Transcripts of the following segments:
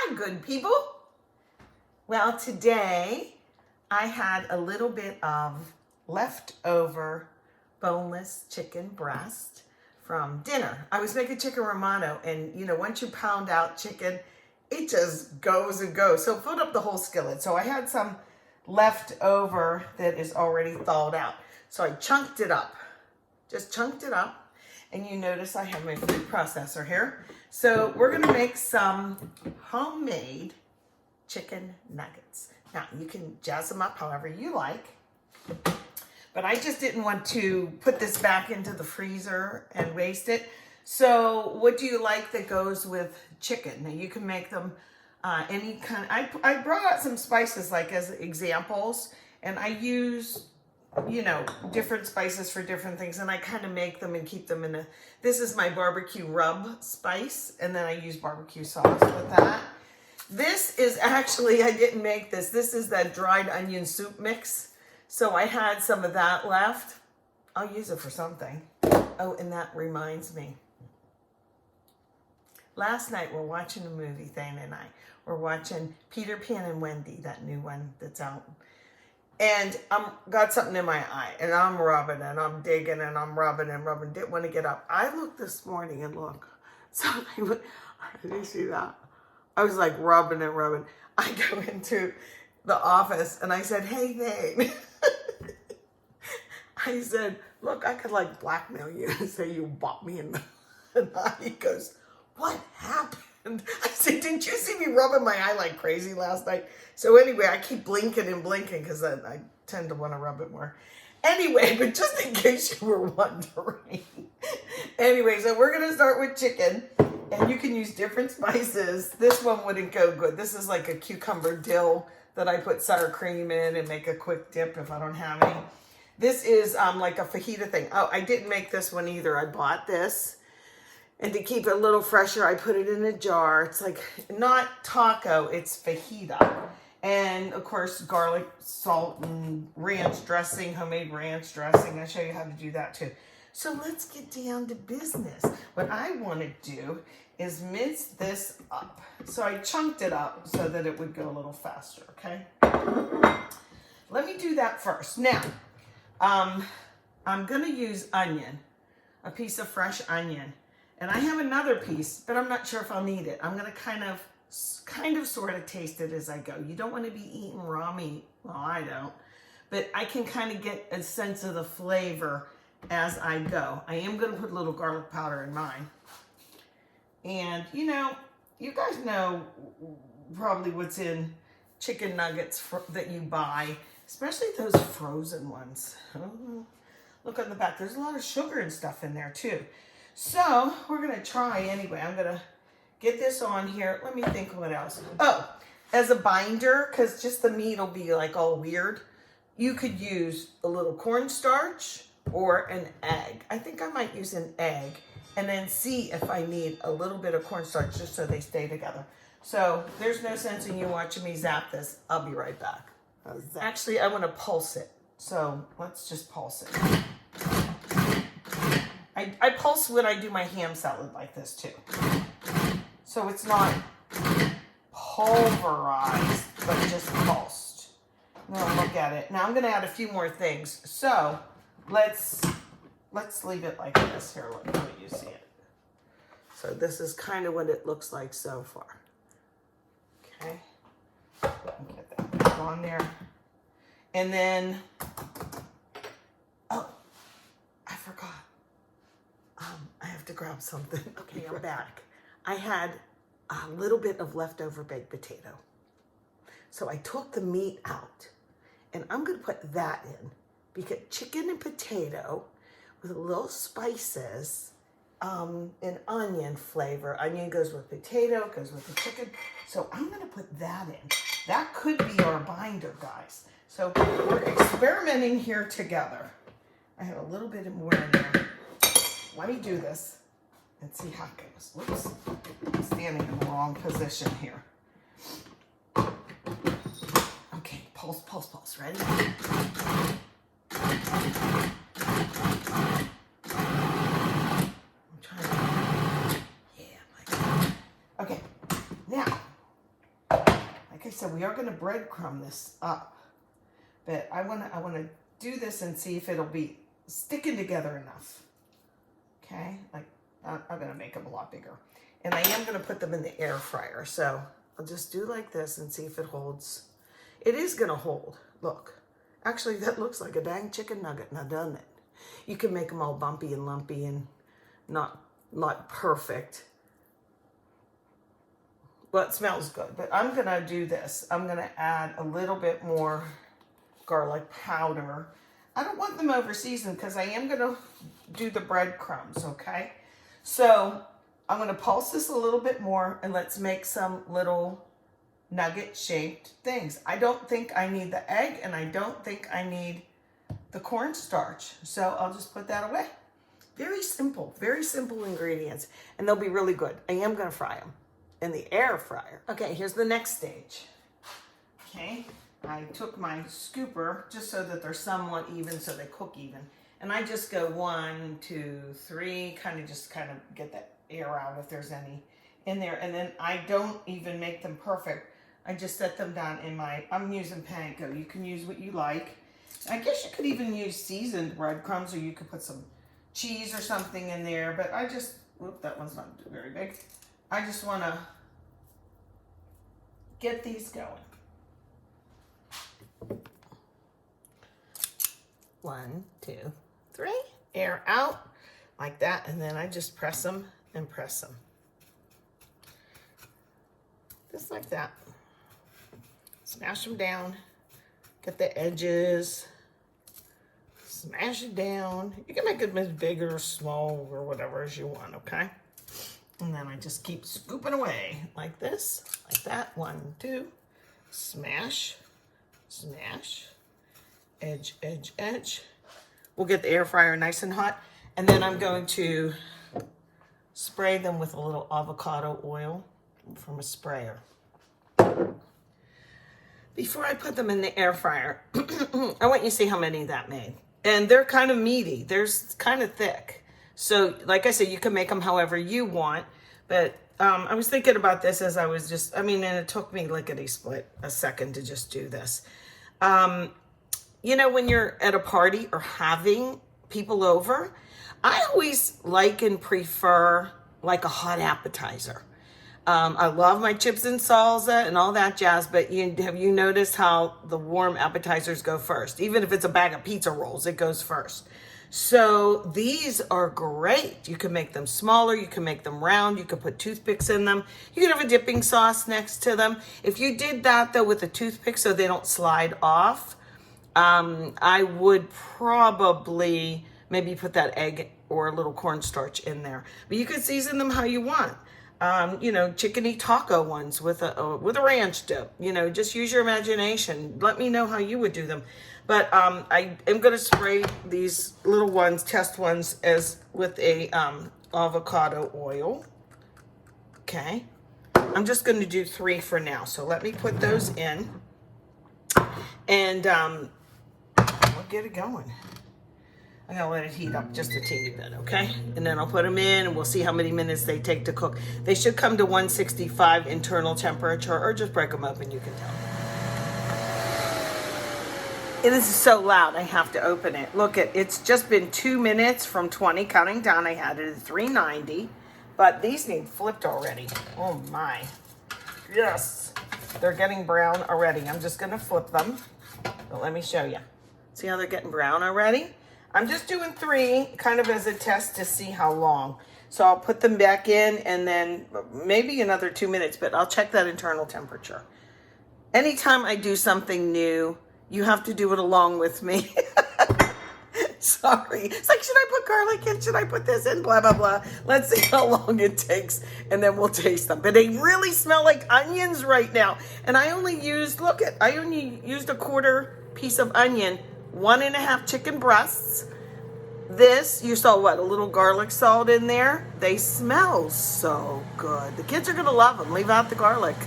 Hi, good people. Well, today I had a little bit of leftover boneless chicken breast from dinner. I was making chicken romano, and you know, once you pound out chicken, it just goes and goes. So filled up the whole skillet. So I had some left over that is already thawed out. So I chunked it up, just chunked it up. And you notice I have my food processor here. So we're gonna make some homemade chicken nuggets. Now you can jazz them up however you like, but I just didn't want to put this back into the freezer and waste it. So what do you like that goes with chicken? Now you can make them any kind. I brought out some spices like as examples, and I use, you know, different spices for different things, and I kind of make them and keep them in a, this is my barbecue rub spice, and then I use barbecue sauce with that. This is actually, I didn't make this. This is that dried onion soup mix. So I had some of that left. I'll use it for something. Oh, and that reminds me. Last night we're watching a movie, Thane and I. We're watching Peter Pan and Wendy, that new one that's out. And I'm got something in my eye, and I'm rubbing, and I'm digging, and I'm rubbing and rubbing. Didn't want to get up. I looked this morning and look. So I went, did you see that? I was like rubbing and rubbing. I go into the office and I said, "Hey, Nate." I said, "Look, I could like blackmail you and say you bought me in the eye." He goes, "What happened?" I said, "Didn't you see me rubbing my eye like crazy last night?" So anyway, I keep blinking and blinking because I tend to want to rub it more. Anyway, but just in case you were wondering. Anyway, so we're going to start with chicken. And you can use different spices. This one wouldn't go good. This is like a cucumber dill that I put sour cream in and make a quick dip if I don't have any. This is like a fajita thing. Oh, I didn't make this one either. I bought this. And to keep it a little fresher, I put it in a jar. It's like not taco, it's fajita. And of course, garlic, salt, and ranch dressing, homemade ranch dressing. I'll show you how to do that too. So let's get down to business. What I want to do is mince this up. So I chunked it up so that it would go a little faster, okay? Let me do that first. Now, I'm gonna use onion, a piece of fresh onion. And I have another piece, but I'm not sure if I'll need it. I'm gonna kind of sort of taste it as I go. You don't want to be eating raw meat. Well, I don't. But I can kind of get a sense of the flavor as I go. I am going to put a little garlic powder in mine. And, you know, you guys know probably what's in chicken nuggets that you buy, especially those frozen ones. Oh, look on the back. There's a lot of sugar and stuff in there, too. So, we're going to try anyway. I'm going to get this on here. Let me think what else. Oh, as a binder, because just the meat will be like all weird, you could use a little cornstarch or an egg. I think I might use an egg and then see if I need a little bit of cornstarch just so they stay together. So there's no sense in you watching me zap this. I'll be right back. Actually, I want to pulse it. So let's just pulse it. I pulse when I do my ham salad like this too. So it's not pulverized, but just pulsed. I'm gonna look at it. Now I'm gonna add a few more things. So let's leave it like this. Here, let me you see it. So this is kind of what it looks like so far. Okay. Get that on there. And then, oh, I forgot. I have to grab something. Okay, I'm back. I had a little bit of leftover baked potato. So I took the meat out, and I'm gonna put that in, because chicken and potato with a little spices, and onion flavor. Onion goes with potato, goes with the chicken. So I'm gonna put that in. That could be our binder, guys. So we're experimenting here together. I have a little bit more in there. Let me do this and see how it goes. Whoops, I'm standing in the wrong position here. Okay, pulse, pulse, pulse. Ready? I'm trying to, yeah, like that. Okay, now like I said, we are going to breadcrumb this up. But I want to do this and see if it'll be sticking together enough. Okay, like I'm going to make them a lot bigger. And I am going to put them in the air fryer. So I'll just do like this and see if it holds. It is going to hold. Look, actually that looks like a dang chicken nugget now, doesn't it? You can make them all bumpy and lumpy and not perfect. But it smells good. But I'm going to do this. I'm going to add a little bit more garlic powder. I don't want them over seasoned because I am going to do the breadcrumbs, okay? So I'm going to pulse this a little bit more and let's make some little nugget shaped things. I don't think I need the egg and I don't think I need the cornstarch. So I'll just put that away. Very simple ingredients, and they'll be really good. I am going to fry them in the air fryer. Okay, here's the next stage. Okay, I took my scooper just so that they're somewhat even, so they cook even. And I just go 1, 2, 3, kind of get that air out if there's any in there. And then I don't even make them perfect. I just set them down in I'm using panko. You can use what you like. I guess you could even use seasoned breadcrumbs, or you could put some cheese or something in there. But I just, whoop, that one's not very big. I just want to get these going. 1, 2, 3. Air out like that, and then I just press them and press them. Just like that. Smash them down. Get the edges. Smash it down. You can make it as big or small or whatever as you want, okay? And then I just keep scooping away like this, like that. 1, 2. Smash, smash. Edge, edge, edge. We'll get the air fryer nice and hot. And then I'm going to spray them with a little avocado oil from a sprayer. Before I put them in the air fryer, I want you to see how many that made. And they're kind of meaty. They're kind of thick. So, like I said, you can make them however you want. But I was thinking about this as I was just, and it took me lickety-split a second to just do this. You know, when you're at a party or having people over, I always like and prefer like a hot appetizer. I love my chips and salsa and all that jazz, but have you noticed how the warm appetizers go first? Even if it's a bag of pizza rolls, it goes first. So these are great. You can make them smaller, you can make them round, you can put toothpicks in them. You can have a dipping sauce next to them. If you did that though with a toothpick so they don't slide off, I would probably maybe put that egg or a little cornstarch in there. But you can season them how you want. You know, chickeny taco ones with a ranch dip. You know, just use your imagination. Let me know how you would do them. But I am going to spray these little ones, test ones, with a avocado oil. Okay. I'm just going to do 3 for now. So let me put those in. And we'll get it going. I'm going to let it heat up just a teeny bit, okay? And then I'll put them in and we'll see how many minutes they take to cook. They should come to 165 internal temperature, or just break them open, you can tell. This is so loud, I have to open it. Look, it's just been 2 minutes from 20, counting down. I had it at 390, but these need flipped already. Oh my. Yes. They're getting brown already. I'm just going to flip them. But let me show you. See how they're getting brown already? I'm just doing 3 kind of as a test to see how long. So I'll put them back in and then maybe another 2 minutes, but I'll check that internal temperature. Anytime I do something new, you have to do it along with me. Sorry. It's like, should I put garlic in? Should I put this in? Blah, blah, blah. Let's see how long it takes and then we'll taste them. But they really smell like onions right now. And I only used, I only used a 1/4 piece of onion, 1.5 chicken breasts. This, you saw what, a little garlic salt in there? They smell so good. The kids are going to love them. Leave out the garlic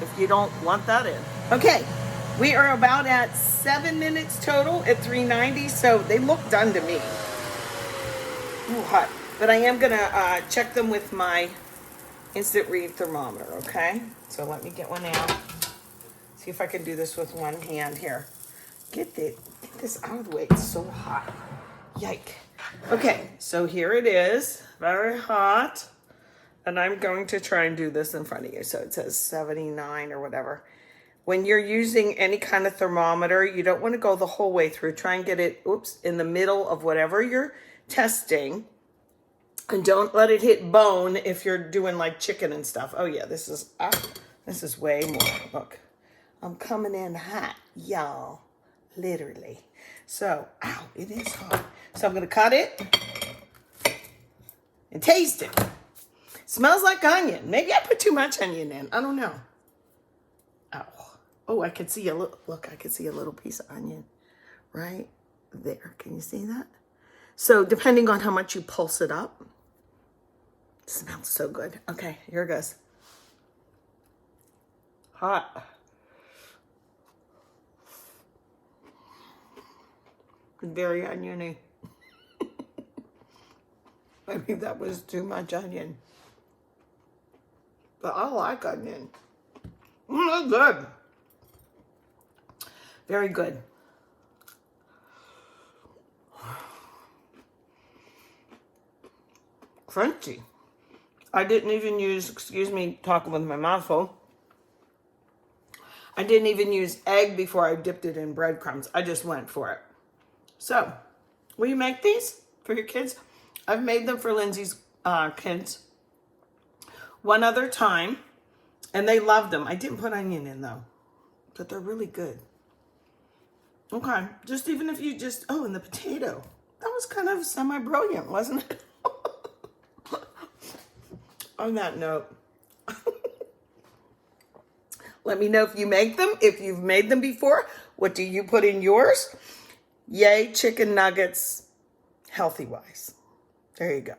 if you don't want that in. Okay, we are about at 7 minutes total at 390, so they look done to me. Ooh, hot. But I am going to check them with my instant read thermometer, okay? So let me get one out. See if I can do this with one hand here. Get this out of the way. It's so hot. Yike. Okay, so here it is. Very hot. And I'm going to try and do this in front of you. So it says 79 or whatever. When you're using any kind of thermometer, you don't want to go the whole way through. Try and get it, in the middle of whatever you're testing. And don't let it hit bone if you're doing like chicken and stuff. Oh yeah, this is way more. Look, I'm coming in hot, y'all. Literally. So, ow, it is hot. So I'm going to cut it and taste it. Smells like onion. Maybe I put too much onion in. I don't know. Oh, I can see look, I can see a little piece of onion right there. Can you see that? So depending on how much you pulse it up, it smells so good. Okay, here it goes. Hot. Very oniony. I think that was too much onion. But I like onion. That's good. Very good. Crunchy. I didn't even use, excuse me, talking with my mouth full. I didn't even use egg before I dipped it in breadcrumbs. I just went for it. So, will you make these for your kids? I've made them for Lindsay's kids one other time, and they loved them. I didn't put onion in, though, but they're really good. Okay, just even if you just, and the potato. That was kind of semi-brilliant, wasn't it? On that note, let me know if you make them. If you've made them before, what do you put in yours? Yay, chicken nuggets, healthy-wise. There you go.